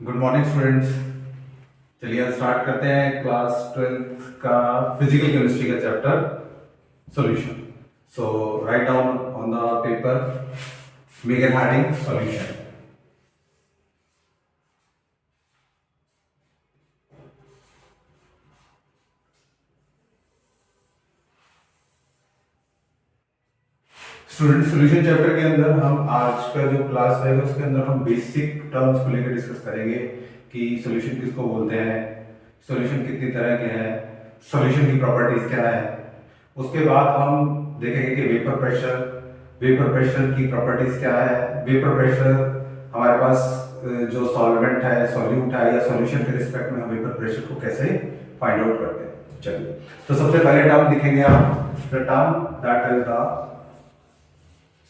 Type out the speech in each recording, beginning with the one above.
Good morning students. चलिए आज start करते हैं क्लास 12th का फिजिकल केमिस्ट्री का chapter solution. So write down on the paper, make an heading solution. Student solution chapter के अंदर हम आज का जो क्लास है उसके अंदर हम बेसिक टर्म्स को लेकर डिस्कस करेंगे कि सॉल्यूशन किसको बोलते हैं, सॉल्यूशन कितनी तरह के हैं, सॉल्यूशन की प्रॉपर्टीज क्या है। उसके बाद हम देखेंगे कि वेपर प्रेशर की प्रॉपर्टीज क्या है। वेपर प्रेशर हमारे पास जो सॉल्वेंट है, सॉल्यूट है या सॉल्यूशन के रिस्पेक्ट में हम वेपर प्रेशर को कैसे फाइंड आउट करते हैं। चलिए, तो सबसे पहले टर्म दिखेंगे आप, the term that is the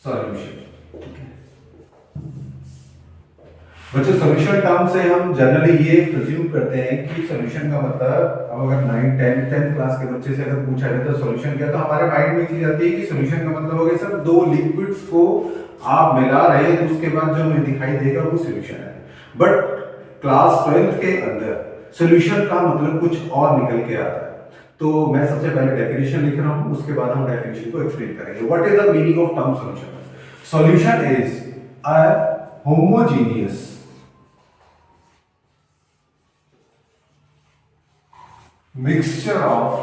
solution. बच्चों, सॉल्यूशन टर्म से हम जनरली ये प्रिज्यूम करते हैं कि सॉल्यूशन का मतलब, अब अगर 9 10 क्लास के बच्चे से अगर पूछा जाए तो सॉल्यूशन क्या, तो हमारे माइंड में चीज आती है कि सॉल्यूशन का मतलब हो गया सर दो लिक्विड्स को आप मिला रहे हैं तो उसके बाद जो हमें दिखाई देगा वो सॉल्यूशन है। बट क्लास 12th के अंदर सॉल्यूशन का मतलब कुछ और निकल के आता है। तो मैं सबसे पहले डेफिनेशन लिख रहा हूं, उसके बाद हम डेफिनेशन को एक्सप्लेन करेंगे। What is the meaning of term solution? Solution is a homogeneous mixture of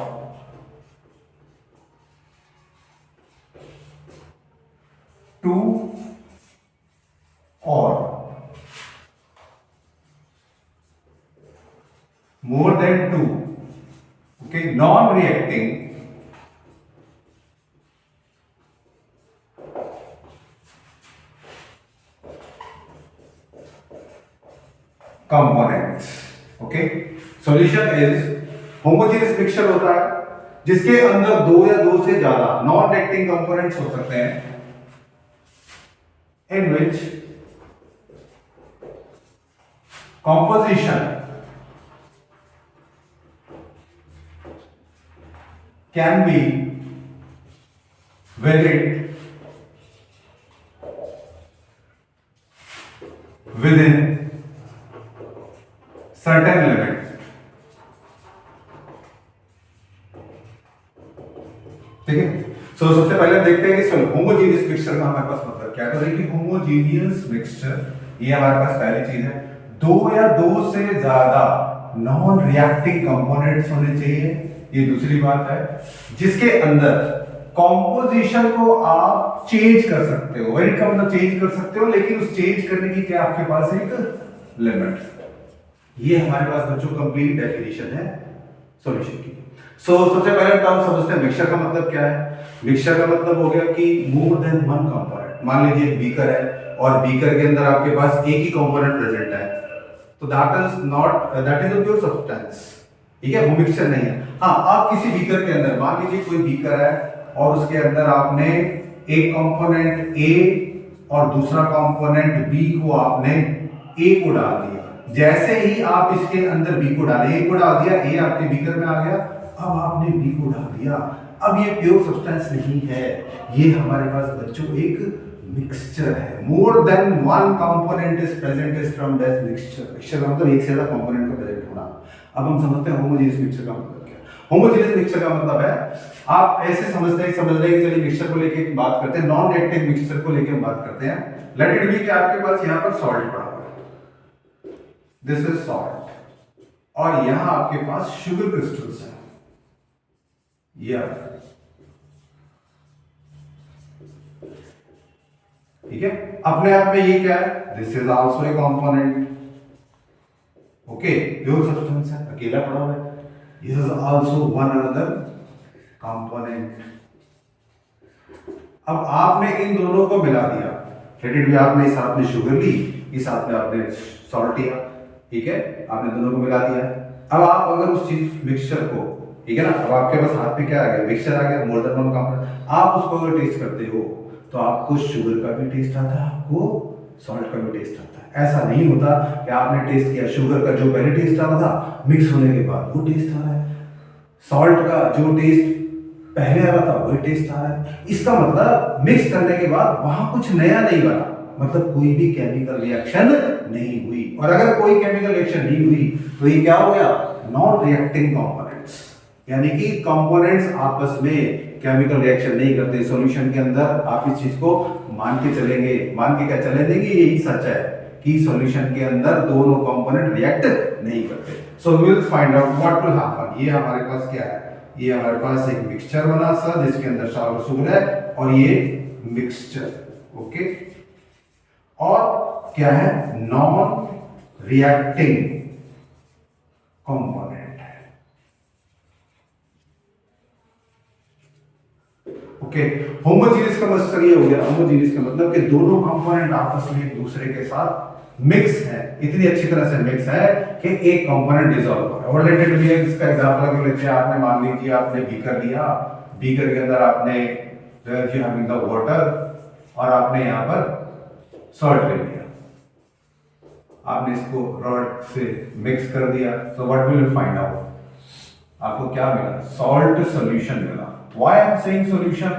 two or more than two, okay, non-reacting components, okay। solution is homogeneous mixture होता है जिसके अंदर दो या दो से ज्यादा नॉन रिएक्टिंग कंपोनेंट्स हो सकते हैं, इन विच composition can be varied within certain limit। ठीक है। सो सबसे पहले देखते हैं कि होमोजेनियस मिक्सचर का हमारे पास मतलब क्या है। तो देखिए, होमोजेनियस मिक्सचर ये हमारे पास पहली चीज है, दो या दो से ज्यादा नॉन रिएक्टिंग कंपोनेंट्स होने चाहिए। ये दूसरी बात है, जिसके अंदर कॉम्पोजिशन को आप चेंज कर सकते हो। वेरी का मतलब चेंज कर सकते हो, लेकिन उस चेंज करने की क्या आपके पास एक लिमिट। ये हमारे पास बच्चों कंप्लीट डेफिनेशन है सॉल्यूशन की। सबसे पहले टर्म समझते हैं, मिक्सचर का मतलब क्या है। मिक्सचर का मतलब हो गया कि मोर देन वन कंपोनेंट। मान लीजिए बीकर है और बीकर के अंदर आपके पास एक ही कंपोनेंट प्रेजेंट है, तो that is a pure substance. ठीक है, वो मिक्सचर नहीं है। हाँ, आप किसी बीकर के अंदर, मान लीजिए कोई बीकर है और उसके अंदर आपने एक कंपोनेंट ए और दूसरा कंपोनेंट बी को आपने ए को डाल दिया। जैसे ही आप इसके अंदर बी को डाले, ए को डाल दिया, ए आपके बीकर में आ गया, अब आपने बी को डाल दिया। अब ये प्योर सब्सटेंस नहीं है, ये हमारे पास बच्चों एक मिक्सचर है। More than one component is present is termed as mixture. Mixture का मतलब एक से ज्यादा कंपोनेंट का प्रेजेंट होना। अब हम समझते हैं होमोजेनियस मिक्सचर का मतलब क्या है। होमोजेनियस मिक्सचर का मतलब है, आप ऐसे समझ रहे कि चलिए मिक्सचर को लेके बात करते हैं, नॉन रिएक्टिव मिक्सचर को लेके हम बात करते हैं। लेट इट बी कि आपके पास यहां पर सॉल्ट पड़ा हुआ है, दिस इज सॉल्ट, और यहां आपके पास शुगर क्रिस्टल्स हैं। ठीक है, अपने आप में ये क्या है, this is also a component. Okay, pure substance है, अकेला पड़ा हुआ है। This is also one another component. अब आपने इन दोनों को मिला दिया, लेट भी आपने इस हाथ में शुगर ली, इस हाथ में आपने सॉल्ट लिया। ठीक है, आपने दोनों को मिला दिया। अब आप अगर उस चीज मिक्सचर को, ठीक है ना, अब आपके पास हाथ में क्या आ गया, मिक्सचर आ गया, मोर देन वन कंपोनेंट। आप उसको अगर टेस्ट करते हो तो आपको शुगर का भी टेस्ट आता है, आपको सॉल्ट का भी टेस्ट आता है। ऐसा नहीं होता कि आपने टेस्ट किया शुगर का, जो पहले टेस्ट आ रहा था, मिक्स होने के बाद वो टेस्ट आ रहा है। सॉल्ट का जो टेस्ट पहले आ रहा था वही टेस्ट आ रहा है। इसका मतलब मिक्स करने के बाद वहां कुछ नया नहीं बना, मतलब कोई भी केमिकल रिएक्शन नहीं हुई, और अगर कोई केमिकल रिएक्शन नहीं हुई तो ये क्या हो गया, नॉन रिएक्टिंग कंपोनेंट्स, यानी कि कंपोनेंट्स आपस में केमिकल रिएक्शन नहीं करते सॉल्यूशन के अंदर। आप इस चीज को मान के चलेंगे, मान के क्या चलेंगे कि यही सच है कि सॉल्यूशन के अंदर दोनों कंपोनेंट रिएक्ट नहीं करते। So we will find out what will happen. ये हमारे पास क्या है, ये हमारे पास एक मिक्सचर बना सा जिसके अंदर शावर शुगर है और ये मिक्सचर, ओके, और क्या है, नॉन रिएक्टिंग कंपोनेंट है, ओके। होमोजीनियस का मतलब ये हो गया, होमोजीनियस का मतलब कि दोनों कंपोनेंट आपस में एक दूसरे के साथ मिक्स है, इतनी अच्छी तरह से मिक्स है कि एक कंपोनेंट डिसॉल्व हो रहा है। और रिलेटेड भी है, इसका एग्जांपल अगर लेते हैं, आपने मान लीजिए आपने बीकर लिया, बीकर के अंदर आपने यू हैविंग द वाटर और आपने यहां पर सॉल्ट ले लिया, आपने इसको रॉड से मिक्स कर दिया, so what will you find out, आपको क्या मिला, सॉल्ट सॉल्यूशन मिला। Why I am saying solution,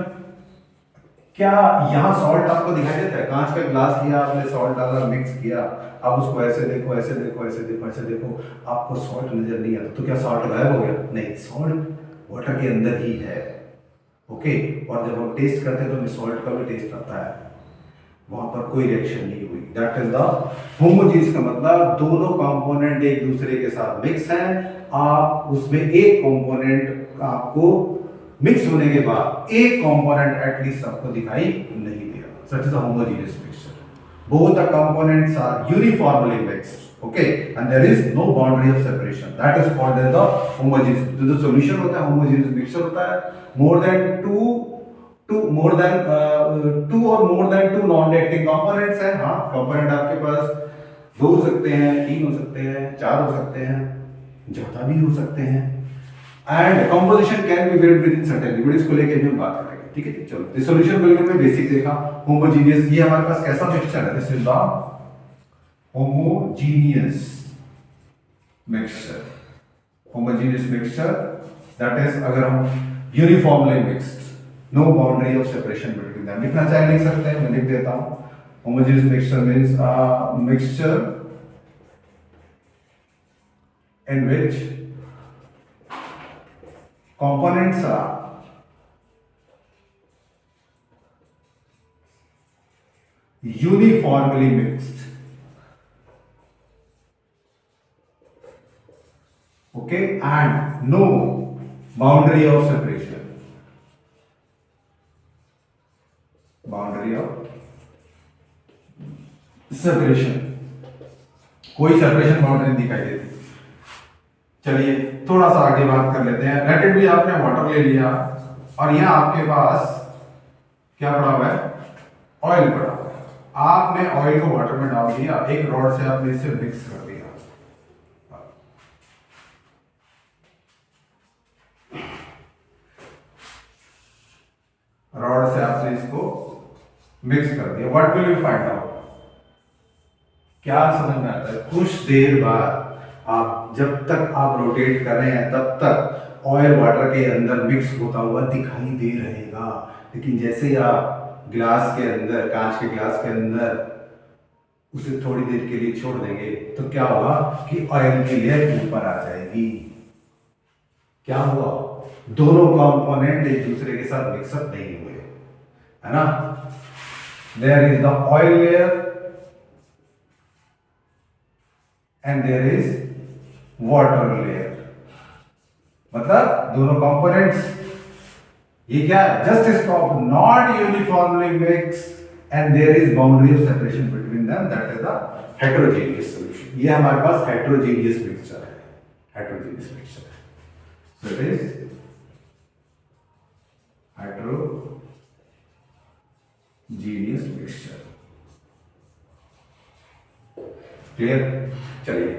क्या यहां सॉल्ट आपको दिखाई देता है, कांच का ग्लास लिया आपने, सॉल्ट डाला, मिक्स किया, आप उसको ऐसे देखो ऐसे देखो ऐसे देखो ऐसे देखो, आपको सॉल्ट नजर नहीं आता, तो क्या सॉल्ट गायब हो गया, नहीं, सॉल्ट वाटर के अंदर ही है, ओके। और जब हम टेस्ट करते हैं तो हमें सॉल्ट का भी टेस्ट आता है, वहां पर कोई रिएक्शन नहीं हुई, दैट इज द होमोजीनियस का मतलब दोनों कंपोनेंट एक दूसरे के साथ मिक्स हैं, आप उसमें एक कंपोनेंट आपको मिक्स होने के बाद एक कंपोनेंट एटलीस्ट आपको दिखाई नहीं दे रहा, such is a homogeneous mixture, both the components are uniformly mixed, okay, and there is no boundary of separation, that is called as the homogeneous। जो solution होता है homogeneous mixture होता है, more than two or more than two non-reacting components है, हाँ, component आपके पास दो हो सकते हैं, तीन हो सकते हैं, चार हो सकते हैं, ज्यादा भी हो सकते हैं, and composition can B varied with in certain limits को लेके भी हम बात करेंगे, ठीक है। चलो, दिस सॉल्यूशन बिल्कुल में बेसिक देखा, होमोजीनियस, ये हमारे पास कैसा मिक्सचर है, this is the homogeneous mixture, homogeneous mixture, that is अगर हम uniformly mixed, no boundary of separation between them, लिखना चाहे लिख सकते हैं, मैं लिख देता हूं, homogeneous mixture means mixture in which components are uniformly mixed, okay, and no boundary of separation, boundary of separation, कोई सेपरेशन बाउंड्री नहीं दिखाई देती। चलिए थोड़ा सा आगे बात कर लेते हैं, लेट भी आपने वाटर ले लिया और यहां आपके पास क्या पड़ा हुआ है, ऑयल पड़ा हुआ है, आपने ऑयल को वाटर में डाल दिया, एक रॉड से आपने इसे मिक्स कर दिया, रॉड से आपने इसको मिक्स कर दिया, what will you find out, क्या समझ में आता है, कुछ देर बाद आप जब तक आप रोटेट कर रहे हैं तब तक ऑयल वाटर के अंदर मिक्स होता हुआ दिखाई दे रहेगा, लेकिन जैसे ही आप ग्लास के अंदर, कांच के ग्लास के अंदर उसे थोड़ी देर के लिए छोड़ देंगे तो क्या होगा कि ऑयल की लेयर ऊपर आ जाएगी, क्या हुआ, दोनों कंपोनेंट एक दूसरे के साथ मिक्सअप नहीं हुए, है ना, there is the oil layer and there is water layer, मतलब दोनों कंपोनेंट्स, ये क्या है, just stop, not uniformly mix and there is boundary of separation between them, that is the heterogeneous solution. ये हमारे पास हेटेरोजेनियस मिक्सचर है, heterogeneous mixture है, so it is heterogeneous mixture, clear. चलिए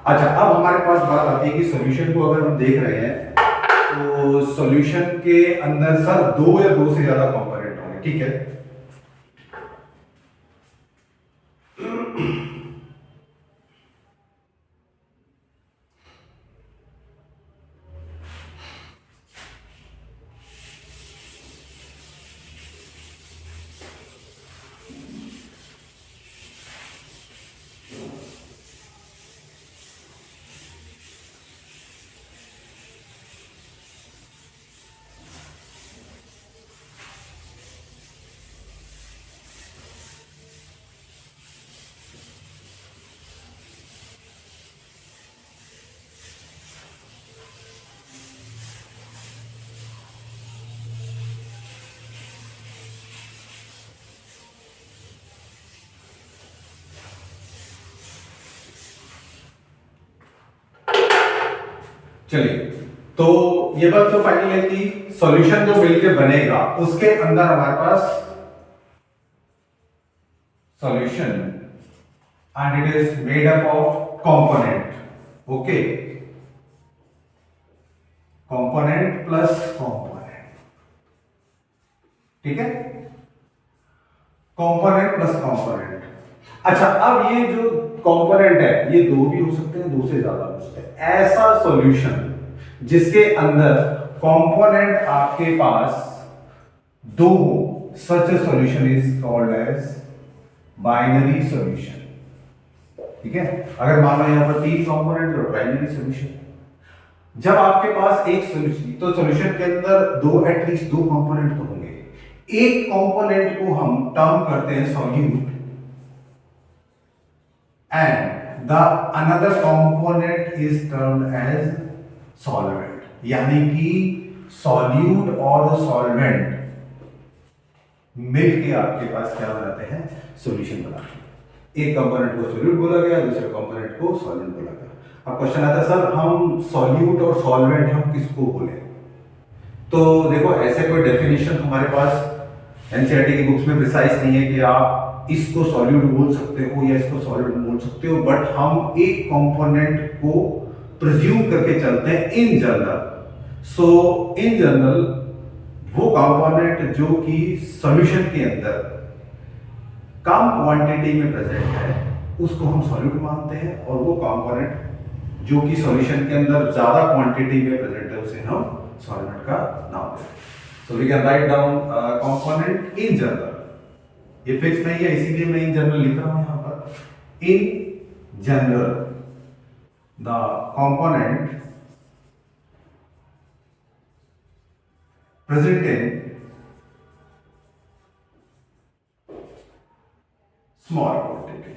अच्छा, अब हमारे पास बात आती है कि सॉल्यूशन को अगर हम देख रहे हैं तो सॉल्यूशन के अंदर सर दो या दो से ज्यादा कंपोनेंट होंगे, ठीक है। चलिए, तो ये बात तो फाइनल है कि सॉल्यूशन जो मिलके बनेगा उसके अंदर हमारे पास solution and it is made up of component, okay, component plus component, ठीक है, कंपोनेंट प्लस कंपोनेंट। अच्छा, अब ये जो कंपोनेंट है ये दो भी हो सकते हैं, दो से ज्यादा हो सकते हैं। ऐसा सॉल्यूशन जिसके अंदर कंपोनेंट आपके पास दो हो, such a solution is called as binary solution, ठीक है। अगर मान लो यहां पर तीन कंपोनेंट तो बाइनरी सॉल्यूशन। जब आपके पास एक सॉल्यूशन, तो सॉल्यूशन के अंदर दो, एटलीस्ट दो कंपोनेंट तो होंगे। एक कंपोनेंट को हम टर्म करते हैं solute and the another component is termed as solvent, यानी कि सॉल्यूट और सॉल्वेंट मिलके आपके पास क्या बनाते हैं, सॉल्यूशन बनाते हैं। एक कंपोनेंट को सॉल्यूट बोला गया, दूसरे कंपोनेंट को सॉल्वेंट बोला गया। अब क्वेश्चन आता है सर हम सॉल्यूट और सॉल्वेंट हम किसको बोले? तो देखो ऐसे कोई डेफिनेशन हमारे पास एनसीईआरटी की बुक्स में प्रिसाइज नहीं है कि आप इसको सॉल्यूट बोल सकते हो या इसको सॉल्वेंट बोल सकते हो, बट हम एक कंपोनेंट को प्रिज्यूम करके चलते हैं in general. So in general वो कंपोनेंट जो कि सॉल्यूशन के अंदर कम क्वांटिटी में प्रेजेंट है उसको हम सॉल्यूट मानते हैं, और वो कंपोनेंट जो कि सॉल्यूशन के अंदर ज्यादा क्वांटिटी में प्रेजेंट है उसे हम सॉल्वेंट का नाम देते हैं। So we can write down component in general. ये फिक्स नहीं है इसीलिए मैं इन जनरल लिख रहा हूं यहां पर। In general the component present in small quantity.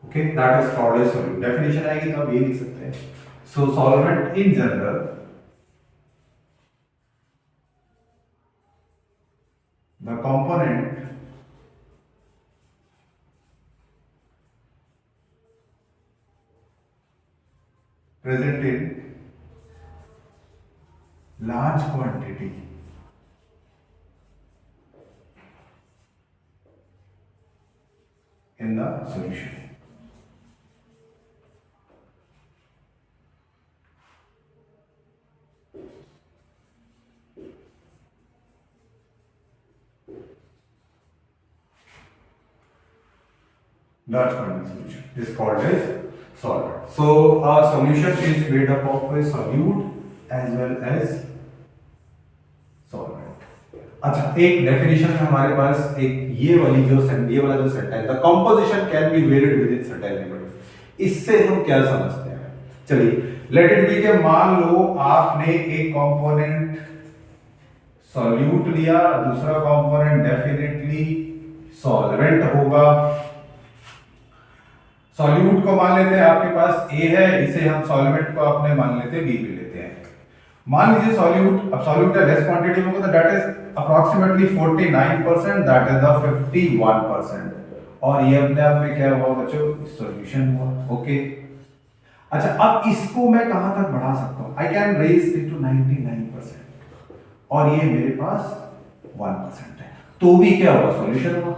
Okay, that is called a solvent. Definition आएगी तो आप ये लिख सकते हैं। So solvent in general the component present in large quantity in the solution. Large quantity solution is called as solvent. So our solution is made up of a solute as well as solvent. अच्छा, एक definition है हमारे पास, एक ये वाला जो sentence, the composition can B varied with in certain limit. इससे हम क्या समझते हैं? चलिए, लेट इट बी के मान लो आपने एक कंपोनेंट सॉल्यूट लिया, दूसरा कंपोनेंट डेफिनेटली सॉल्वेंट होगा। सॉल्यूट को मान लेते हैं आपके पास ए है, इसे हम सॉल्वेंट को अपने मान लेते हैं बी भी लेते हैं। मान लीजिए सॉल्यूट, अब सॉल्यूट का लेस क्वांटिटी में होगा तो that is approximately 49%, that is the 51%, और ये अपने आप में क्या हुआ बच्चों, सॉल्यूशन हुआ। ओके, अच्छा, अब इसको मैं कहां तक बढ़ा सकता हूं? I can raise it to 99%, और ये मेरे पास 1% है, तो भी क्या हुआ, सॉल्यूशन हुआ।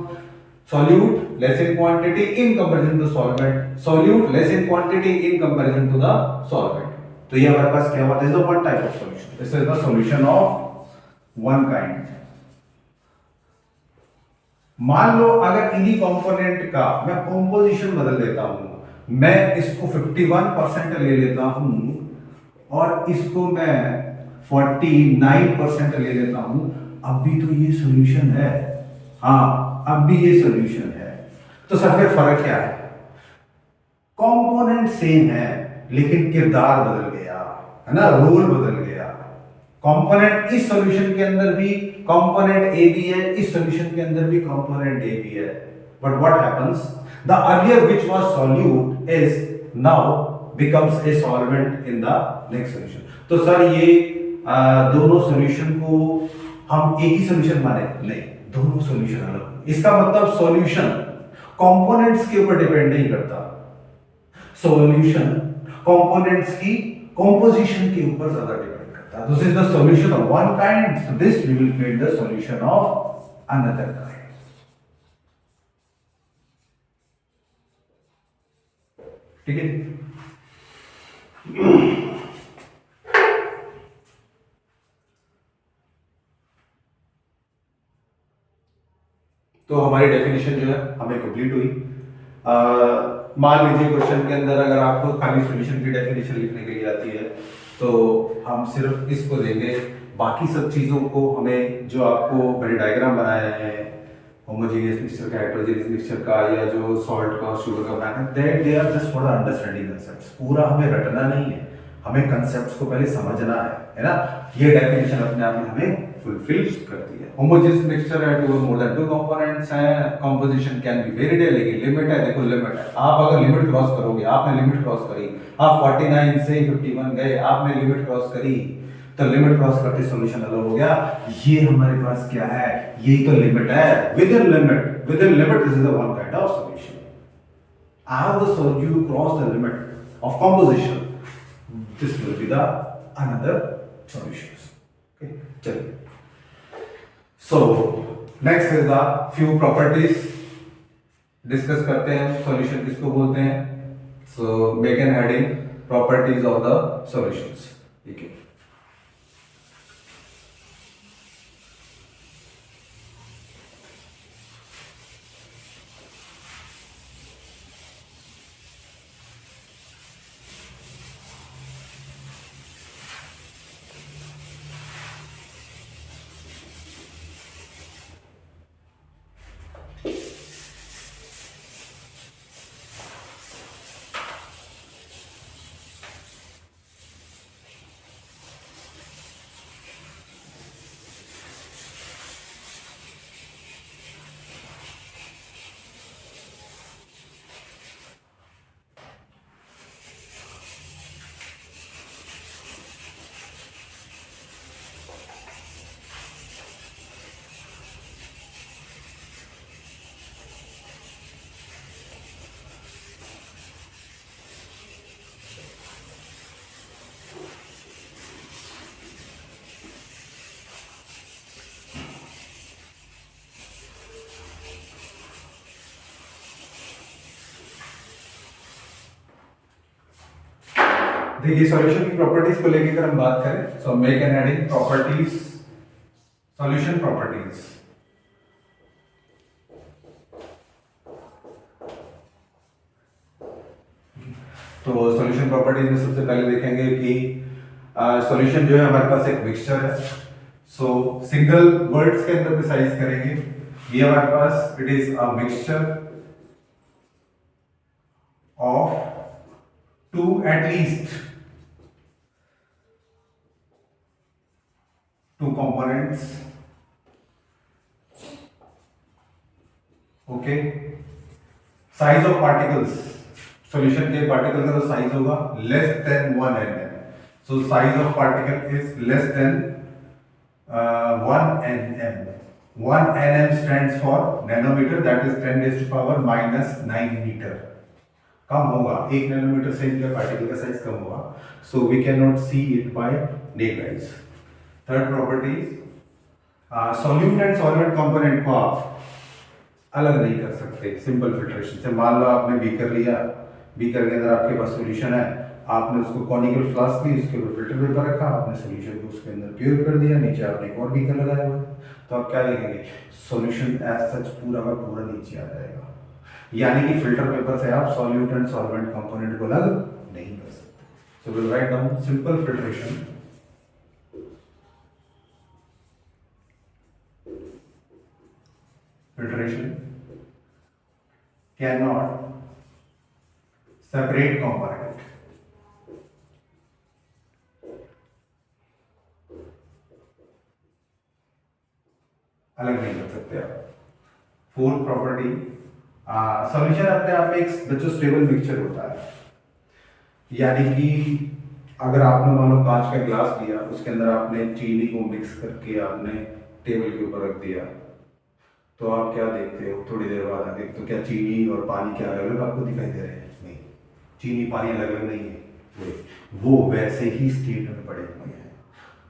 Solute less in quantity in comparison to solvent, solute less in quantity in comparison to the solvent. तो ये हमारे पास क्या हुआ? This is the one type of solution. This is the solution of one kind. मान लो अगर इन्हीं component का मैं कंपोजिशन बदल देता हूं, मैं इसको 51% ले लेता हूं और इसको मैं 49% ले लेता हूं, अब भी तो ये सॉल्यूशन है। हाँ, अब भी ये सॉल्यूशन है। तो सर फिर फर्क क्या है? कंपोनेंट सेम है लेकिन किरदार बदल गया है ना, रोल बदल गया। कंपोनेंट इस सॉल्यूशन के अंदर भी कंपोनेंट ए भी है, इस सॉल्यूशन के अंदर भी कंपोनेंट ए भी है, but what happens, the earlier which was solute is now becomes a solvent in the next solution. तो सर ये दोनों सॉल्यूशन को हम एक ही सॉल्यूशन माने? नहीं, दोनों सॉल्यूशन अलग। इसका मतलब सॉल्यूशन कंपोनेंट्स के ऊपर डिपेंड नहीं करता, सॉल्यूशन कंपोनेंट्स की कंपोजिशन के ऊपर ज्यादा डिपेंड करता है। This is the solution of one kind, so this we will create the solution of another kind. ठीक है, तो हमारी डेफिनेशन जो है हमें कंप्लीट हुई। मान लीजिए क्वेश्चन के अंदर अगर आपको खाली सॉल्यूशन की डेफिनेशन लिखने के लिए आती है तो हम सिर्फ इसको देंगे, बाकी सब चीज़ों को हमें जो आपको मैंने डायग्राम बनाया है होमोजेनियस मिक्सचर का, हेटेरोजेनियस मिक्सचर का, या जो सॉल्ट का और शुगर का बनाना है, they are just for the understanding concepts. पूरा हमें रटना नहीं है, हमें कंसेप्ट्स को पहले समझना है ना। ये डेफिनेशन अपने आप में हमें फुलफिल करती है। होमोजेनियस मिक्सचर है two more than two components है, कंपोजिशन कैन बी वेरी है, लेकिन लिमिट है, देखो लिमिट है। आप अगर लिमिट क्रॉस करोगे, आपने लिमिट क्रॉस करी, आप 49 से 51 गए, आपने लिमिट क्रॉस करी, तो लिमिट क्रॉस करते सॉल्यूशन अलग हो गया। ये हमारे पास क्या है, यही तो लिमिट है। With in limit this is the one kind of solution. as the you cross the limit of composition, this will be the another solutions. Okay, चलिए. So next is the few properties. Discuss करते हैं solution किसको बोलते हैं। So make an heading properties of the solutions. ठीक है, देखिए solution की प्रॉपर्टीज को लेकर अगर हम बात करें, so make an heading properties, solution properties. तो सॉल्यूशन प्रॉपर्टीज में सबसे पहले देखेंगे कि सॉल्यूशन जो है हमारे पास एक मिक्सचर है। सो सिंगल वर्ड्स के अंदर प्रिसाइज करेंगे, ये हमारे पास it is a mixture of two at least two components. Okay, size of particles, solution के particle का जो size होगा less than 1 nm. So size of particle is less than 1 nm. 1 nm stands for nanometer, that is 10 raised to power minus 9 meter. कम होगा, 1 nanometre से इनका particle का size कम होगा, so we cannot see it by naked eyes. Third properties, solute and solvent component को आप अलग नहीं कर सकते सिंपल फिल्ट्रेशन से। मान लो आपने बीकर लिया, बीकर के अंदर आपके पास सॉल्यूशन है, आपने उसको कॉनिकल फ्लास्क ली, उसके ऊपर फिल्टर पेपर रखा, आपने सॉल्यूशन को उसके अंदर प्योर कर दिया, नीचे आपने एक और बीकर लगाया हुआ है, तो आप क्या लिखेंगे, सॉल्यूशन एज सच पूरा का पूरा नीचे आ जाएगा। यानी कि फिल्टर पेपर से आप सॉल्यूट एंड सॉल्वेंट कंपोनेंट को अलग नहीं कर सकते। So will write down simple filtration cannot separate component. अलग नहीं कर सकते आप। फोर्थ प्रॉपर्टी, सॉल्यूशन अपने आप में एक जो स्टेबल मिक्सचर होता है, यानी कि अगर आपने मान लो कांच का ग्लास लिया, उसके अंदर आपने चीनी को मिक्स करके आपने टेबल के ऊपर रख दिया, तो आप क्या देखते हो थोड़ी देर बाद आगे, तो क्या चीनी और पानी क्या अलग अलग आपको दिखाई दे रहे हैं? नहीं, चीनी पानी अलग अलग नहीं है, वो वैसे ही स्टेट में पड़े हुए हैं।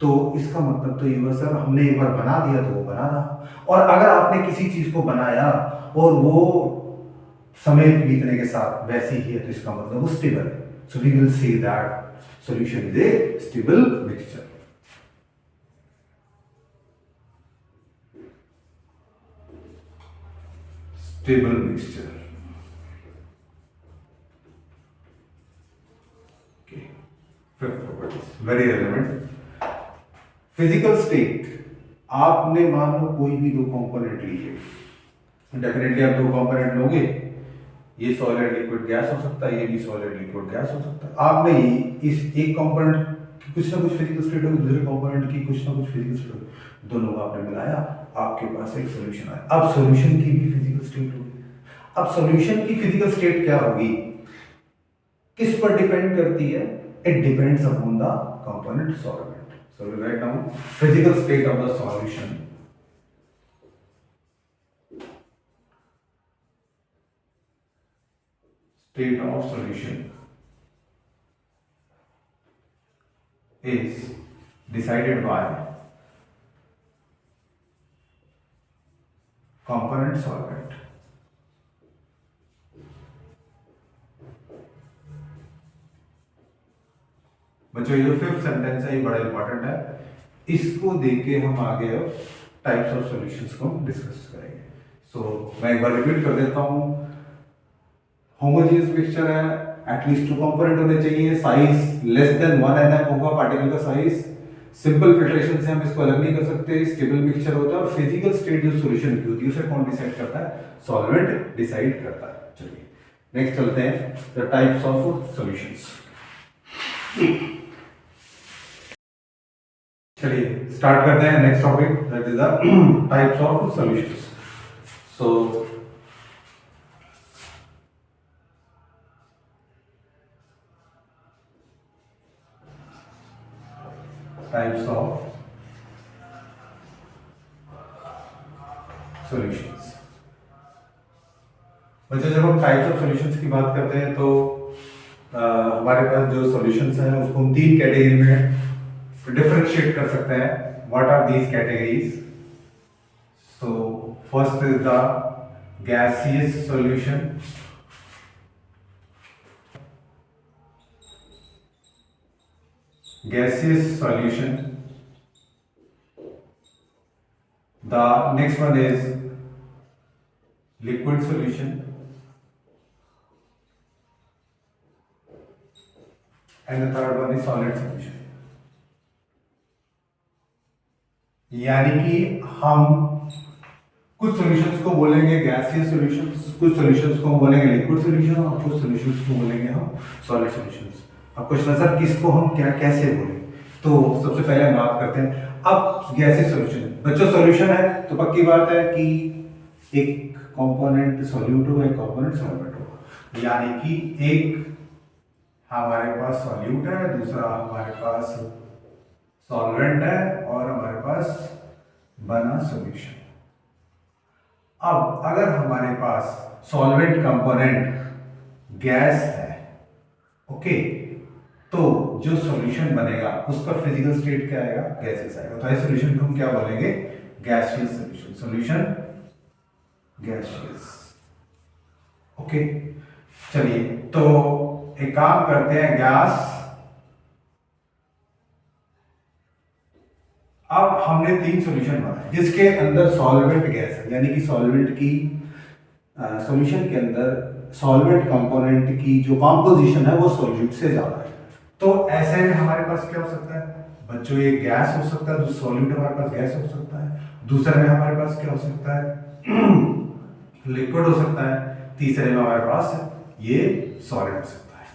तो इसका मतलब तो ये हुआ सर, हमने एक बार बना दिया तो वो बना रहा, और अगर आपने किसी चीज को बनाया और वो समय बीतने के साथ वैसे ही है, तो इसका मतलब वो स्टेबल है। So we will say that solution is a stable mixture. Stable mixture. Fifth property very relevant, physical state. आपने मान लो कोई भी दो कंपोनेंट लिए, डेफिनेटली आप दो कंपोनेंट लोगे, ये सॉलिड लिक्विड गैस हो सकता है, ये भी सॉलिड लिक्विड गैस हो सकता है। आपने इस एक कंपोनेंट की कुछ ना कुछ फिजिकल स्टेट होगी, दूसरे कंपोनेंट की कुछ ना कुछ फिजिकल स्टेट होगी, दोनों को आपने मिलाया, आपके पास एक सॉल्यूशन आया। अब सॉल्यूशन की भी फिजिकल स्टेट होगी। अब सॉल्यूशन की फिजिकल स्टेट क्या होगी, किस पर डिपेंड करती है? It depends upon the component solvent. So we write down physical state of the solution state of solution is decided by component solvent. बच्चों ये जो फिफ्थ सेंटेंस है ये बड़ा इंपॉर्टेंट है, इसको देख के हम आगे अब टाइप्स ऑफ सॉल्यूशंस को डिस्कस करेंगे। सो मैं एक बार रिपीट कर देता हूँ, होमोजेनियस मिक्सचर है, एटलीस्ट टू कंपोनेंट होने चाहिए, साइज लेस देन 1 nm होगा पार्टिकल का साइज, सिंपल फिल्ट्रेशन से हम इसको अलग नहीं कर सकते, स्टेबल मिक्सचर होता है, और फिजिकल स्टेट जो सॉल्यूशन की होती है उसे कौन डिसाइड करता है? सॉल्वेंट डिसाइड करता है। चलिए नेक्स्ट चलते हैं, द टाइप्स ऑफ सॉल्यूशंस। चलिए स्टार्ट करते हैं next topic, that is the types of solutions. So types of solutions. बच्चों जब हम टाइप्स ऑफ सॉल्यूशंस की बात करते हैं तो हमारे पास जो सॉल्यूशंस हैं उसको हम तीन कैटेगरी में डिफरेंशिएट कर सकते हैं। What are these categories? So first is the gaseous solution, gaseous solution. The next one is liquid solution, and the third one is solid solution. यानी कि हम कुछ सॉल्यूशंस को बोलेंगे गैसियस सॉल्यूशंस, कुछ सॉल्यूशंस को बोलेंगे लिक्विड सॉल्यूशन, और कुछ सॉल्यूशंस को बोलेंगे हम सॉलिड सॉल्यूशंस। अब क्वेश्चन सर किसको हम क्या कैसे बोले? तो सबसे पहले हम बात करते हैं अब गैसियस सॉल्यूशन। बच्चों सॉल्यूशन है तो पक्की बात है कि एक कंपोनेंट सॉल्यूट होगा, एक कंपोनेंट सॉल्वेंट होगा, यानी कि एक हमारे पास सॉल्यूट है, दूसरा हमारे पास सॉल्वेंट है, और हमारे पास बना सॉल्यूशन। अब अगर हमारे पास सॉल्वेंट कंपोनेंट गैस है, ओके, तो जो सॉल्यूशन बनेगा उसका फिजिकल स्टेट क्या आएगा? गैसियस आएगा। तो इस सॉल्यूशन को हम क्या बोलेंगे? Gaseous solution. Solution gaseous. Okay, चलिए तो एक काम करते हैं, गैस। अब हमने तीन सॉल्यूशन बनाए जिसके अंदर सॉल्वेंट गैस है, यानी कि सॉल्वेंट की सॉल्यूशन के अंदर सॉल्वेंट कंपोनेंट की जो कॉम्पोजिशन है वो सॉल्यूट से ज्यादा है। तो ऐसे में हमारे पास क्या हो सकता है बच्चों? ये गैस हो सकता है, सॉल्यूट हमारे पास गैस हो सकता है, दूसरे में हमारे पास क्या हो सकता है? लिक्विड हो सकता है, तीसरे में हमारे पास ये सॉलिड हो सकता है।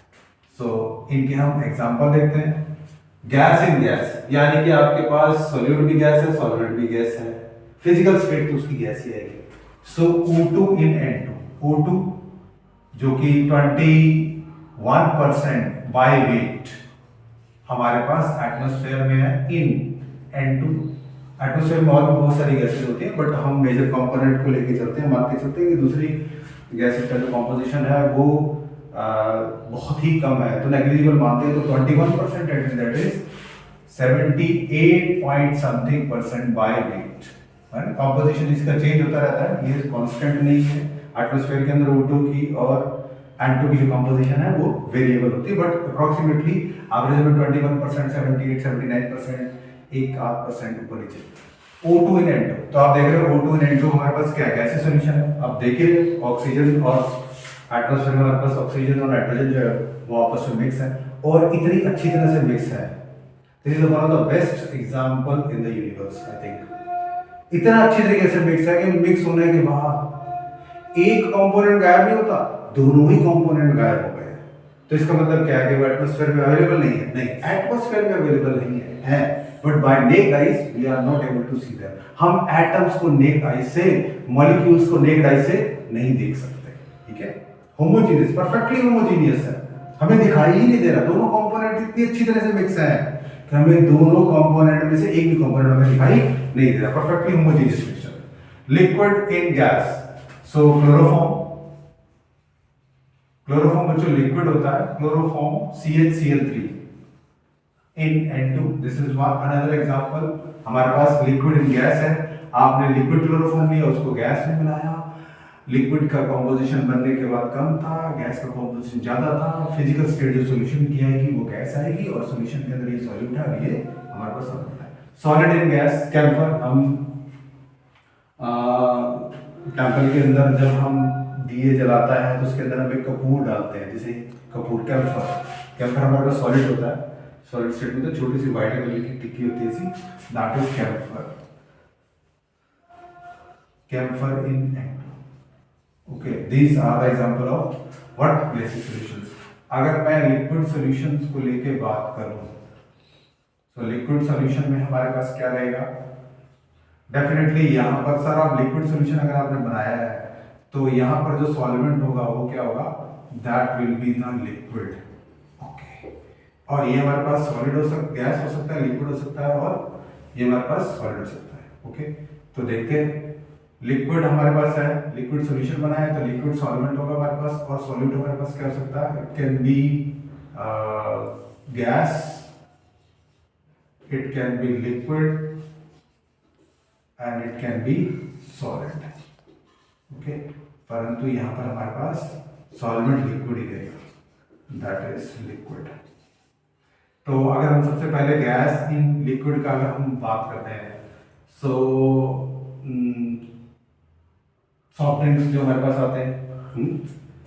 सो इनके हम एग्जांपल देखते हैं। गैस इन गैस, यानी कि आपके पास सॉल्यूट भी गैस है, सॉल्वेंट भी गैस है, फिजिकल स्टेट तो उसकी गैस ही आएगी। सो O2 इन N2, O2 जो कि 21% बाय वेट हमारे पास एटमॉस्फेयर में है इन N2, एटमॉस्फेयर में और भी बहुत सारी गैसेज होती हैं, बट हम मेजर कंपोनेंट को लेके चलते हैं, मान के चलते हैं कि दूसरी गैसेज का जो कॉम्पोजिशन है वो बहुत ही कम है, तो नेग्लिजिबल मानते हैं, तो 21% that is 78 point something percent by weight. Composition इसका चेंज होता रहता है, ये कांस्टेंट नहीं है। एटमॉस्फेयर के अंदर O2 की और N2 की जो कॉम्पोजिशन है वो वेरिएबल होती है, बट अप्रोक्सीमेटली एवरेज में 21%, 78, 79%, 1-8% ऊपर नीचे। O2 इन N2, तो आप देख रहे हो O2 इन N2 हमारे पास क्या गैसीय सॉल्यूशन है। अब देखिए ऑक्सीजन और एटमॉस्फेयर में हमारे पास ऑक्सीजन और नाइट्रोजन जो है वो आपस में मिक्स है, और इतनी अच्छी तरह से मिक्स है। This is one of the best example in the universe, I think. इतना अच्छी तरीके से मिक्स है कि मिक्स होने के बाद एक कंपोनेंट गायब नहीं होता, दोनों ही कंपोनेंट गायब हो गए। तो इसका मतलब क्या है कि वो एटमॉस्फेयर में अवेलेबल नहीं है, नहीं, एटमॉस्फेयर में अवेलेबल नहीं है, but by naked eyes we are not able to see them. हम एटम्स को नेक्ड आई से, मॉलिक्यूल्स को नेक्ड आई से नहीं देख सकते, ठीक है। होमोजेनियस, परफेक्टली होमोजेनियस है, हमें दिखाई ही नहीं दे रहा, दोनों कंपोनेंट इतनी अच्छी तरह से मिक्स है कि हमें दोनों कंपोनेंट में से एक भी कंपोनेंट हमें दिखाई नहीं दे रहा, perfectly homogeneous mixture. Liquid in gas, so chloroform, chloroform बच्चों लिक्विड होता है, chloroform CHCl3 in N2, this is one another example. हमारे पास लिक्विड इन गैस है, आपने लिक्विड क्लोरोफॉर्म लिया, उसको गैस में मिलाया, लिक्विड का कंपोजिशन बनने के बाद कम था, गैस का कंपोजिशन ज्यादा था, फिजिकल स्टेट जो सॉल्यूशन किया है कि वो गैस आएगी और सॉल्यूशन के अंदर ये सॉल्यूट है और ये हमारे पास सॉल्यूट है। सॉलिड इन गैस, कैम्फर, हम टेम्पल के अंदर जब हम दिए जलाता है तो उसके अंदर हम एक कपूर डालते हैं, जैसे कपूर, कैम्फर। कैम्फर हमारे पास सॉलिड होता है, सॉलिड स्टेट में तो छोटी सी व्हाइट कलर की टिक्की होती है see, that is camphor, camphor in N2। Okay, these are the example of what basic solutions. अगर मैं लिक्विड सॉल्यूशंस को लेके बात करूं, तो लिक्विड सॉल्यूशन में हमारे पास क्या रहेगा, डेफिनेटली यहाँ पर सर आप लिक्विड सॉल्यूशन अगर आपने बनाया है तो यहाँ पर जो सॉल्वेंट होगा वो क्या होगा, that will be the liquid. Okay, और ये हमारे पास सॉलिड हो सकता, गैस हो सकता है, लिक्विड हो सकता है, और ये हमारे पास सॉलिड हो सकता है। ओके, तो देखते हैं, लिक्विड हमारे पास है, लिक्विड सॉल्यूशन बना है तो लिक्विड सॉल्वेंट होगा हमारे पास, और सॉल्यूट हमारे पास क्या हो सकता है, it can be gas, it can be liquid and it can be solid. Okay, परंतु यहाँ पर हमारे पास सॉल्वेंट लिक्विड ही रहेगा, दैट इज लिक्विड। तो अगर हम सबसे पहले गैस इन लिक्विड का अगर हम बात करते हैं, सो सॉफ्ट ड्रिंक्स जो हमारे पास आते हैं,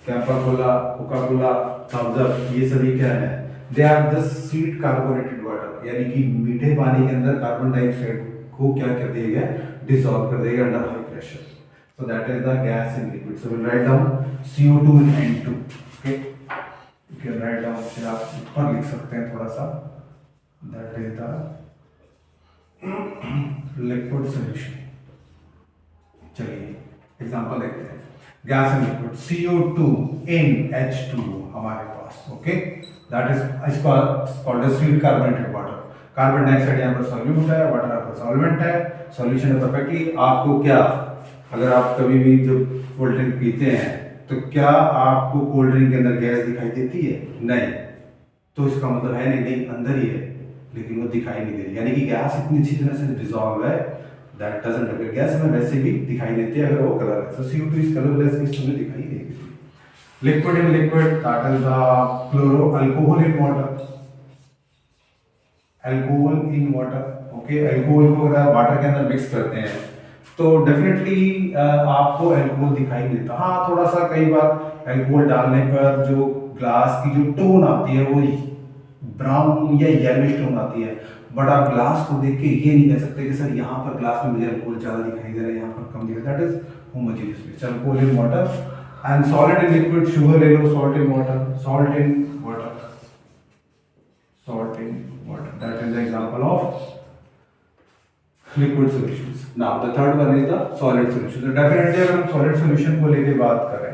Campa cola, Coca Cola, Thums Up, ये सभी क्या है, they are just sweet carbonated water, यानी कि मीठे पानी के अंदर कार्बन डाइऑक्साइड को क्या कर देगा, डिसॉल्व कर देगा under high pressure. So that is the gas in liquid. So we'll write down CO2 in N2. Okay, you can write down, फिर आप ऊपर लिख सकते हैं थोड़ा सा, that is the liquid solution। चलिए एग्जांपल देखते हैं, gas in liquid, CO2 in H2O हमारे पास। Okay, that is called as sweet carbonated water. Carbon dioxide यहाँ पर सॉल्यूट है, वाटर यहाँ पर सॉल्वेंट है, सॉल्यूशन है परफेक्टली। आपको क्या, अगर आप कभी भी जब कोल्ड ड्रिंक पीते हैं तो क्या आपको कोल्ड ड्रिंक के अंदर गैस दिखाई देती है? नहीं, तो इसका मतलब है नहीं, अंदर ही है, लेकिन वो दिखाई नहीं दे रही, यानी कि गैस इतनी अच्छी तरह से डिसॉल्व है दैट डजंट अपीयर। गैस में वैसे भी दिखाई देती है अगर वो कलर है, सो CO2 इज कलरलेस, इसमें दिखाई नहीं देती। Liquid in liquid, that is the chloro alcohol in water, alcohol in water. Okay, alcohol को अगर वाटर के अंदर मिक्स करते हैं तो डेफिनेटली आपको अल्कोहल दिखाई नहीं देता। हाँ, थोड़ा सा कई बार अल्कोहल डालने पर जो ग्लास की जो टोन आती है वो ब्राउन या येलोइश टोन आती है, बट आप ग्लास को देख के ये नहीं कह सकते कि सर यहाँ पर ग्लास में मुझे अल्कोहल ज़्यादा दिखाई दे रहा है, यहाँ पर कम दिखाई, that is homogeneous mixture. Alcohol in water and solid in liquid, sugar ले लो, salt in water, salt in water, salt in water, that is the example of liquid solutions. Now the third one is the solid solution. So definitely अगर हम solid solution को लेके बात करें,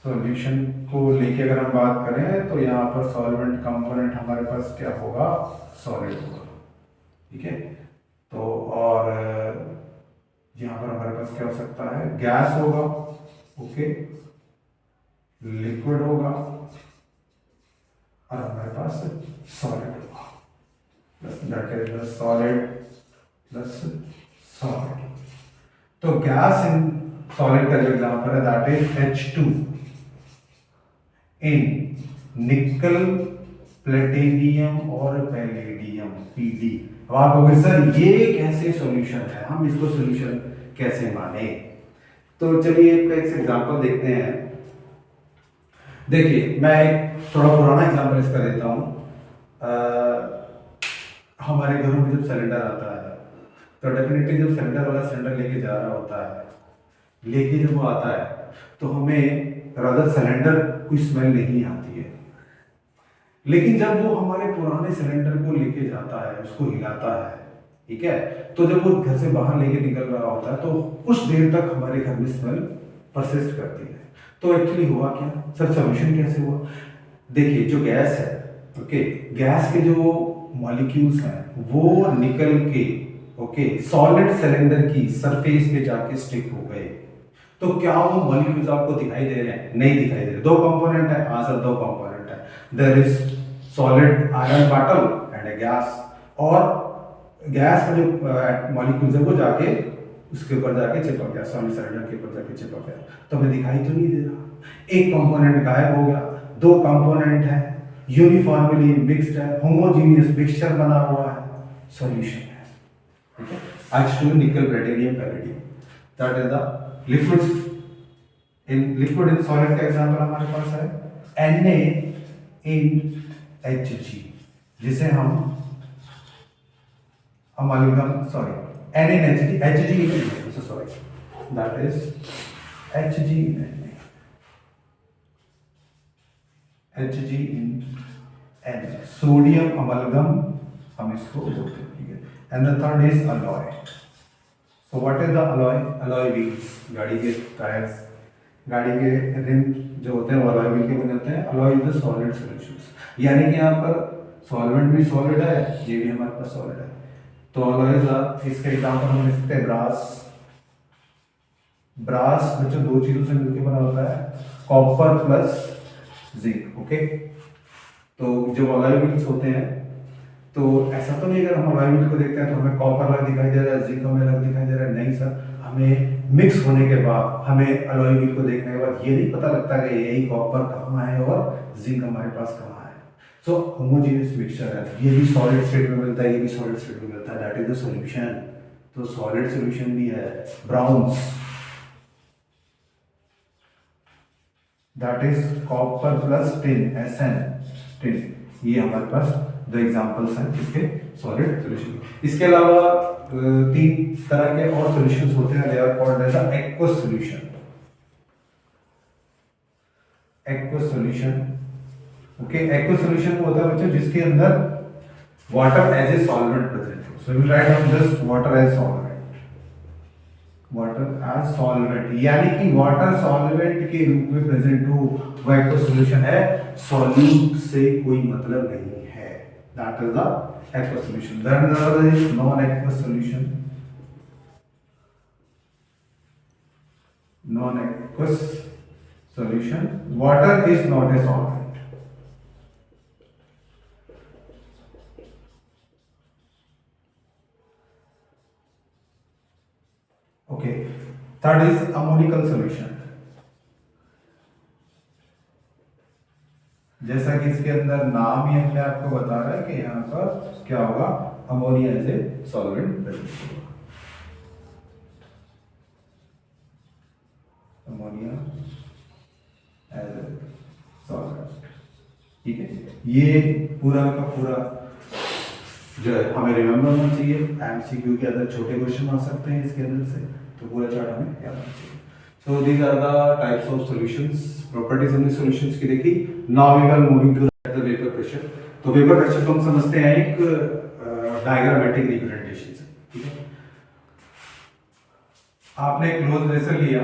solution को लेके अगर हम बात करें तो यहाँ पर सॉल्वेंट कंपोनेंट हमारे पास क्या होगा, सॉलिड होगा, ठीक है। तो और यहाँ पर हमारे पास क्या हो सकता है, गैस होगा, ओके, लिक्विड होगा और हमारे पास सॉलिड होगा, that is the solid plus solid. तो गैस इन सॉलिड का जो एग्जांपल है दैट इज H2 इन निकल, प्लेटिनियम और पैलेडियम, Pd। अब आप कहोगे सर ये कैसे सॉल्यूशन है, हम इसको सॉल्यूशन कैसे माने? तो चलिए एक एग्जांपल देखते हैं। देखिए मैं एक थोड़ा पुराना एग्जांपल इसका देता हूँ। हमारे घरों में जब सिलेंडर आता है तो डेफिनेटली जब सिलेंडर वाला सिलेंडर लेके जा रहा होता है, लेके जब वो आता है तो हमें रादर सिलेंडर कोई स्मेल नहीं आती है, लेकिन जब वो हमारे पुराने सिलेंडर को लेके जाता है, उसको हिलाता है, ठीक है, तो जब वो घर से बाहर लेके निकल रहा होता है तो कुछ देर तक हमारे घर में स्मेल परसिस्ट करती है। तो एक्चुअली हुआ क्या सर, सॉल्यूशन कैसे हुआ? देखिए जो गैस है, ओके, गैस के जो मॉलिक्यूल्स हैं वो निकल के, ओके, सॉलिड सिलेंडर की सरफेस पे जाके स्टिक हो गए। तो क्या वो मॉलिक्यूल्स आपको दिखाई दे रहे हैं? नहीं दिखाई दे रहे। दो कंपोनेंट है, हाँ सर दो कंपोनेंट है, there is solid iron particle and a gas. और गैस का जो मॉलिक्यूल्स है वो जाके उसके ऊपर जाके चिपक गया, सॉलिड सिलेंडर के ऊपर जाके चिपक गया, तो हमें दिखाई तो नहीं दे रहा। एक कंपोनेंट गायब हो गया, दो कंपोनेंट है, यूनिफॉर्मली मिक्स्ड है, होमोजेनियस मिक्सचर बना हुआ है, सॉल्यूशन है, ठीक है। H2 निकल, platinum, palladium, that is the liquids. In liquid in solid का एग्जांपल हमारे पास है Na इन Hg, जिसे हम अमालगम, sorry Na in Hg in Na, so sorry, that is Hg in Na, Hg in Na, sodium amalgam हम इसको बोलते हैं, ठीक है। And the third is alloy. So what is the alloy? Alloy wheels, गाड़ी के टायर्स, गाड़ी के रिम जो होते हैं वो अलॉय व्हील के बने होते हैं। Alloy is the solid solutions, यानी कि यहाँ पर सॉल्वेंट भी सॉलिड है, ये भी हमारे पास सॉलिड है। तो अलॉयज, इसका एग्जांपल हम ले सकते हैं ब्रास। ब्रास बच्चों दो चीजों से मिलकर बना होता है, कॉपर प्लस जिंक, ओके। तो जो अलॉय व्हील्स होते हैं, तो ऐसा तो नहीं अगर हम अलॉय व्हील को देखते हैं तो हमें कॉपर अलग दिखाई दे रहा है, जिंक हमें अलग दिखाई दे रहा है, नहीं सर, हमें मिक्स होने के बाद, हमें अलॉय व्हील को देखने के बाद ये नहीं पता लगता कि यही कॉपर कहाँ है और जिंक हमारे पास कहाँ है। सो होमोजेनियस मिक्सचर है, ये भी सॉलिड स्टेट में मिलता है, ये भी सॉलिड स्टेट में मिलता है, दैट इज द सॉल्यूशन। तो सॉलिड सॉल्यूशन भी है bronze, that is copper plus tin, Sn, tin. ये हमारे पास दो एग्जांपल्स हैं इसके सॉलिड सॉल्यूशन। इसके अलावा तीन तरह के और सॉल्यूशंस होते हैं, they are called as the aqueous solution. Aqueous solution, okay, aqueous solution वो होता है बच्चों जिसके अंदर water as a solvent present हो। So we write down just water as solvent, water as solvent, यानी कि वाटर सॉल्वेंट के रूप में प्रेजेंट हो, वो एक्वस सॉल्यूशन है, सॉल्यूट से कोई मतलब नहीं है, that is the aqueous solution. Then another is non aqueous solution. Non aqueous solution, water is not a solvent, okay. Third is ammonical solution, जैसा कि इसके अंदर नाम ही अपने आपको बता रहा है कि यहाँ पर क्या होगा, ammonia as a solvent present होगा, अमोनिया एज ए सॉल्वेंट, ठीक है। ये पूरा का पूरा जो है हमें रिमेम्बर होना चाहिए, एमसीक्यू के अंदर छोटे क्वेश्चन आ सकते हैं इसके अंदर से, तो पूरा चार्ट हमें याद होना चाहिए। So these are the types of solutions, properties हमने सॉल्यूशंस की देखी। Now we are moving to the vapour pressure. तो वेपर प्रेशर को हम समझते हैं एक डायग्रामेटिक रिप्रेजेंटेशन से, ठीक है। आपने क्लोज वेसल लिया,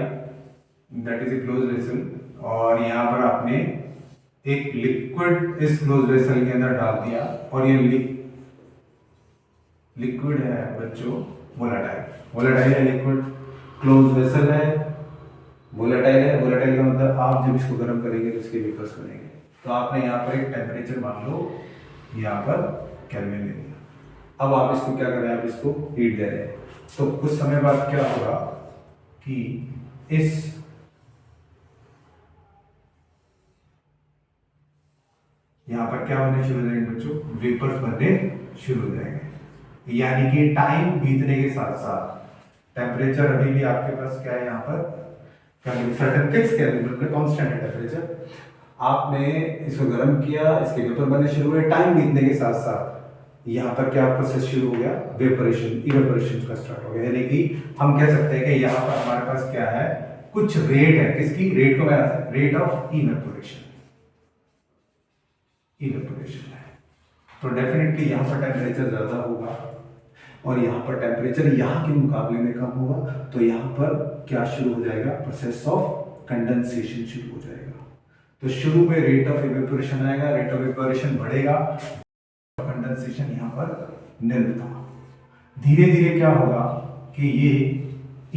that is a close vessel, और यहाँ पर आपने एक लिक्विड इस क्लोज वेसल के अंदर डाल दिया और ये लिक्विड है बच्चों वोलेटाइल। वोलेटाइल है लिक्विड, क्लोज वेसल है, वोलेटाइल है। वोलेटाइल का मतलब आप जब इसको गर्म करेंगे तो इसके वेपर्स बनेंगे। तो आपने यहाँ पर एक टेम्परेचर मान लो यहाँ पर केल्विन ले लिया। अब आप इसको क्या करें, आप इसको हीट दे रहे हैं तो कुछ समय बाद क्या होगा कि इस यहाँ पर क्या बनने शुरू हो जाएंगे बच्चों, वेपर्स बनने शुरू हो जाएंगे। यानी कि टाइम बीतने के साथ साथ टेम्परेचर अभी भी आपके पास क्या है, यहाँ पर क्या सर्टेन फिक्स कांस्टेंट है टेम्परेचर। आपने इसको गर्म किया, इसके वेपर बनने शुरू हुए, टाइम बीतने के साथ साथ यहाँ पर क्या प्रोसेस शुरू हो गया, वेपोरेशन इवेपोरेशन का स्टार्ट हो गया। यानी कि हम कह सकते हैं कि यहाँ पर हमारे पास क्या है, कुछ रेट है, किसकी रेट को मैं रेट ऑफ इवेपोरेशन है। तो डेफिनेटली यहाँ पर टेम्परेचर ज़्यादा होगा और यहाँ पर टेम्परेचर यहाँ के मुकाबले में कम होगा। तो यहाँ पर क्या शुरू हो जाएगा, प्रोसेस ऑफ कंडेंसेशन शुरू हो जाएगा। तो शुरू में रेट ऑफ इवेपोरेशन आएगा, रेट ऑफ इवेपोरेशन बढ़ेगा, कंडेंसेशन यहाँ पर निल था। धीरे धीरे क्या होगा कि ये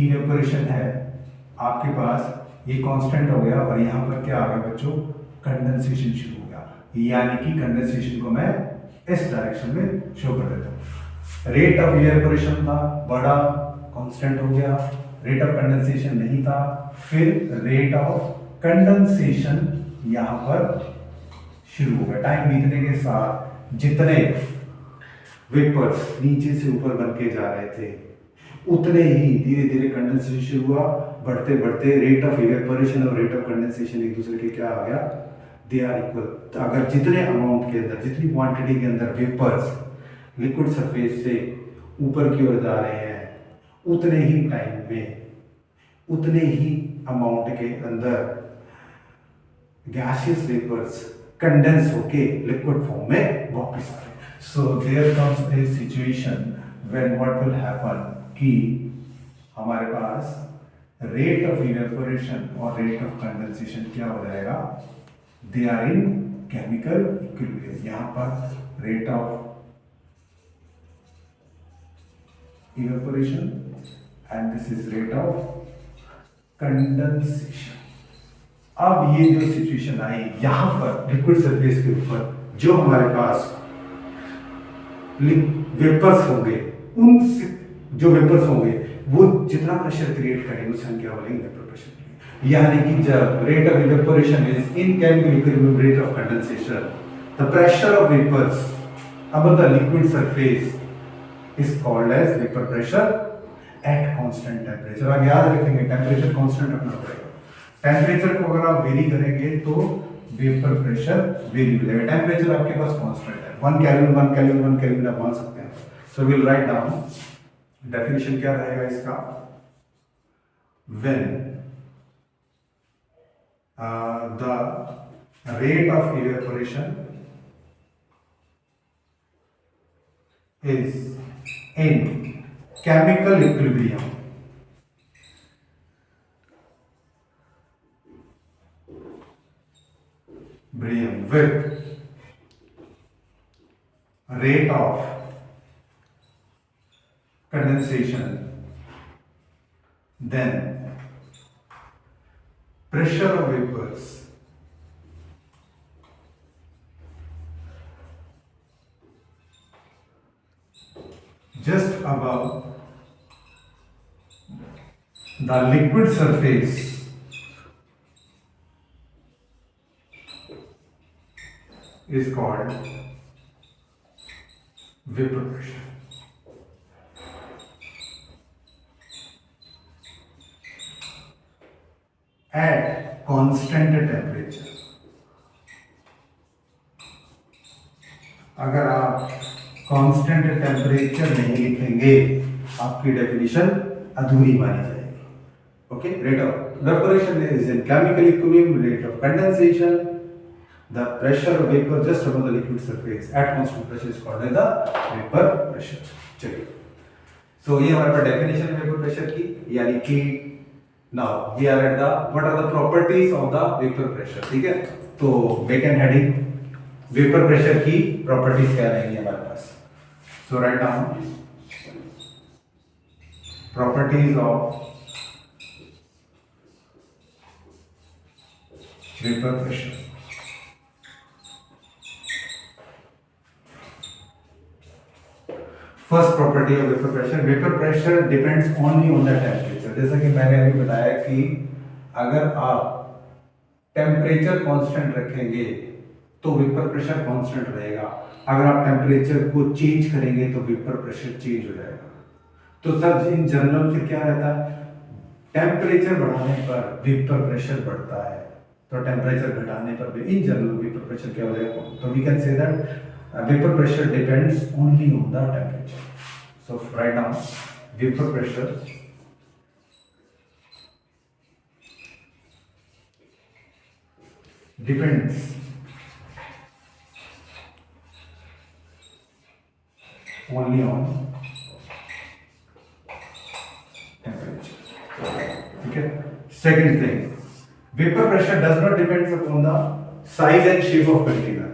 इवेपोरेशन है आपके पास, ये कांस्टेंट हो गया और यहाँ पर क्या आ गया बच्चों, कंडेंसेशन शुरू हो गया। यानी कि कंडेंसेशन को मैं इस डायरेक्शन में शो कर देता हूँ। रेट ऑफ इवेपोरेशन था, बढ़ा, कांस्टेंट हो गया, रेट ऑफ कंडेंसेशन नहीं था, फिर रेट ऑफ कंडेंसेशन यहाँ पर शुरू हो गया। टाइम बीतने के साथ जितने वेपर्स नीचे से ऊपर बन के जा रहे थे उतने ही धीरे धीरे कंडेंसेशन शुरू हुआ। बढ़ते बढ़ते रेट ऑफ इवेपोरेशन और रेट ऑफ कंडेंसेशन एक दूसरे के क्या आ गया, दे आर इक्वल। अगर जितने अमाउंट के अंदर, जितनी क्वांटिटी के अंदर वेपर्स लिक्विड सरफेस से ऊपर की ओर जा रहे हैं, उतने ही टाइम में उतने ही अमाउंट के अंदर गैसियस वेपर्स कंडेंस होके लिक्विड फॉर्म में वापस आ रहे हैं। So there comes a situation when what will happen कि हमारे पास रेट ऑफ इवेपोरेशन और रेट ऑफ कंडेंसेशन क्या हो जाएगा, they are in chemical equilibrium. यहाँ पर rate of evaporation and this is rate of condensation। अब ये जो सिचुएशन आई यहां पर लिक्विड सरफेस के ऊपर जो हमारे पास वेपर्स होंगे, उन जो वेपर्स होंगे वो जितना प्रेशर क्रिएट करेंगे उसे हम क्या बोलेंगे, वेपर प्रेशर। यानी कि जब rate of evaporation is in chemical equilibrium rate of condensation, the pressure of vapours above the liquid surface is called as vapor pressure at constant temperature। आप याद रखेंगे टेम्परेचर कांस्टेंट रखना पड़ेगा। टेम्परेचर को अगर आप वेरी करेंगे तो वेपर प्रेशर वेरी हो जाएगा। टेम्परेचर आपके पास कांस्टेंट है, 1 केल्विन 1 केल्विन 1 केल्विन आप मान सकते हैं। So will write down definition क्या रहेगा इसका, when the rate of evaporation is in chemical equilibrium with rate of condensation, then pressure of vapors just above the liquid surface is called vapor pressure। At constant temperature, अगर आप constant temperature नहीं लिखेंगे आपकी definition अधूरी मानी जाएगी। Okay, rate of evaporation is in chemical equilibrium, rate of condensation, the pressure of vapour just above the liquid surface at constant pressure is called the vapour pressure. चलिए, so ये हमारे पास डेफिनेशन है vapour pressure की, यानी कि now we are at the what are the properties of the vapour pressure, ठीक है। तो वेकेंट हेडिंग वेपर प्रेशर की प्रॉपर्टीज क्या रहेंगी हमारे पास। सो write down properties of vapour pressure. First property of vapour pressure depends only on the temperature. जैसा कि मैंने अभी बताया कि अगर आप टेम्परेचर कांस्टेंट रखेंगे तो वेपर प्रेशर कांस्टेंट रहेगा, अगर आप टेम्परेचर को चेंज करेंगे तो वेपर प्रेशर चेंज हो जाएगा। तो सर इन जनरल फिर क्या रहता है, टेम्परेचर बढ़ाने पर वेपर प्रेशर बढ़ता है, तो टेम्परेचर घटाने पर इन जनरल वेपर प्रेशर क्या हो जाएगा। तो we can say that vapor pressure depends only on the temperature. So right now vapor pressure depends only on temperature. Okay. Second thing, vapor pressure does not depends upon the size and shape of container.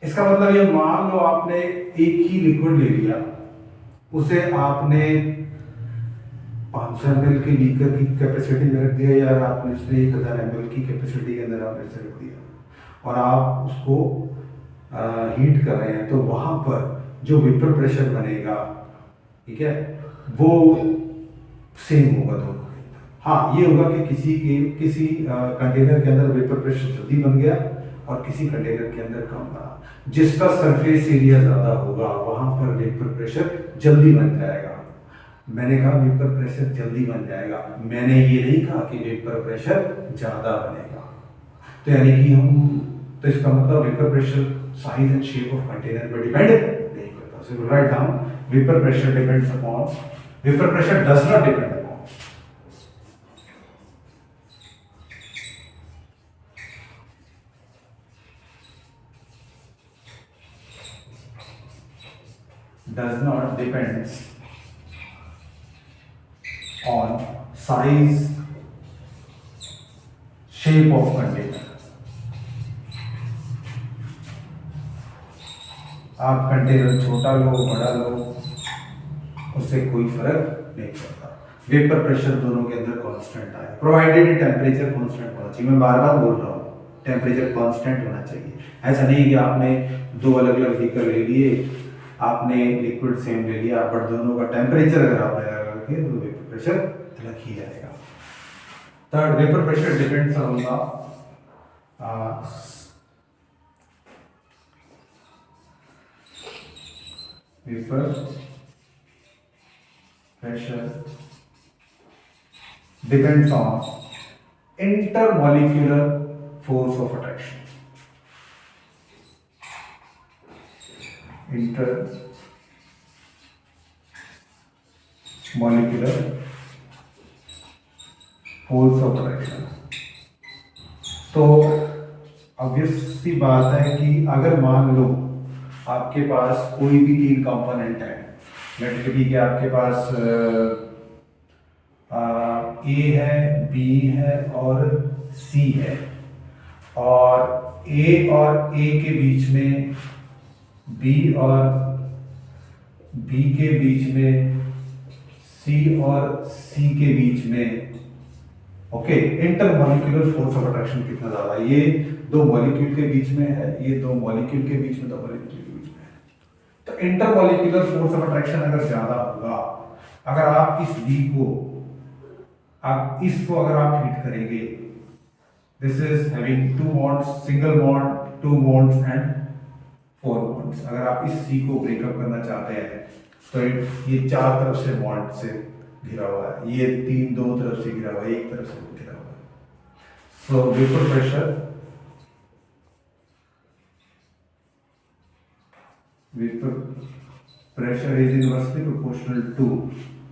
इसका मतलब ये मान लो आपने एक ही liquid ले लिया, उसे आपने 500 ml के लीटर की कैपेसिटी में रख दिया या आपने उसमें 1000 ml की कैपेसिटी के अंदर आपने इसे रख दिया और आप उसको हीट कर रहे हैं, तो वहां पर जो वेपर प्रेशर बनेगा, ठीक है, वो सेम होगा दोनों। हाँ ये होगा कि किसी कंटेनर के अंदर वेपर प्रेशर जल्दी बन गया और किसी कंटेनर के अंदर कम बना। जिसका सरफेस एरिया ज्यादा होगा वहां पर वेपर प्रेशर जल्दी बन जाएगा। मैंने कहा वेपर प्रेशर जल्दी बन जाएगा, मैंने ये नहीं कहा कि वेपर प्रेशर ज्यादा बनेगा। तो यानी कि तो इसका मतलब vapour pressure size and shape of container पर डिपेंड नहीं करता। So write down vapour pressure depends upon vapour pressure does not depend upon does not depends on size, shape of container. आप कंटेनर छोटा लो बड़ा लो उससे कोई फर्क नहीं पड़ता, वेपर प्रेशर दोनों के अंदर कांस्टेंट आए, प्रोवाइडेड टेम्परेचर कांस्टेंट होना चाहिए। मैं बार बार बोल रहा हूँ टेम्परेचर कांस्टेंट होना चाहिए। ऐसा नहीं कि आपने दो अलग अलग बीकर ले लिए, आपने लिक्विड सेम ले लिया, बट दोनों का टेम्परेचर अगर आप अलग रखें तो वेपर प्रेशर अलग ही जाएगा। Third vapour pressure depends on the vapour pressure depends on intermolecular force of attraction. Intermolecular force of attraction. तो ऑब्वियस सी बात है कि अगर मान लो आपके पास कोई भी तीन कंपोनेंट है, लेट से कि आपके पास ए है, बी है और सी है, और ए के बीच में बी और बी के बीच में सी और सी के बीच में, okay, intermolecular force of attraction कितना ज्यादा है, ये दो मॉलिक्यूल के बीच में है, ये दो मॉलिक्यूल के बीच में, दो मॉलिक्यूल के बीच में है। तो इंटरमॉलिक्यूलर फोर्स ऑफ अट्रैक्शन अगर ज्यादा होगा, अगर आप इस बी को इसको अगर आप हीट करेंगे, this is having two bonds, single bond, two bonds and 4 bonds. अगर आप इस सी को ब्रेकअप करना चाहते हैं तो ये चार तरफ से बॉन्ड से घिरा हुआ है, ये तीन दो तरफ से घिरा हुआ है, एक तरफ से घिरा हुआ है। सो vapour pressure is inversely proportional to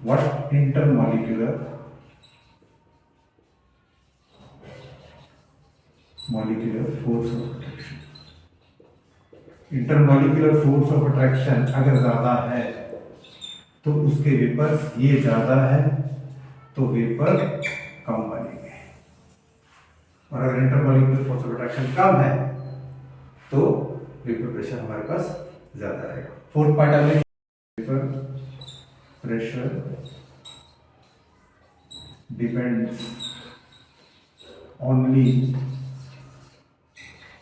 what? Intermolecular force of attraction। Intermolecular force of attraction अगर ज्यादा है तो उसके वेपर्स, ये ज्यादा है तो वेपर कम बनेंगे, और अगर इंटरमॉलिक्यूलर फोर्स ऑफ अट्रैक्शन कम है तो वेपर प्रेशर हमारे पास ज्यादा रहेगा। फोर्थ पार्ट है vapour pressure depends only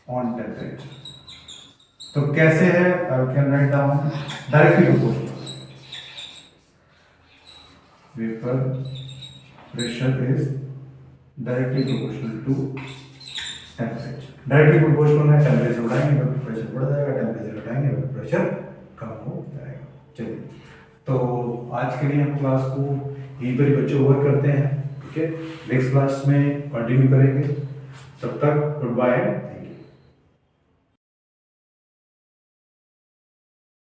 on temperature. तो कैसे है, I can write down directly proportional. Vapour pressure is directly proportional to temperature. Directly proportional है, टेम्परेचर बढ़ाएंगे वेपर प्रेशर बढ़ जाएगा, टेम्परेचर घटाएंगे वेपर प्रेशर कम हो जाएगा। चलिए, तो आज के लिए हम क्लास को यहीं पर ही बच्चों ओवर करते हैं, ठीक है। नेक्स्ट क्लास में कंटिन्यू करेंगे, तब तक गुड बाय।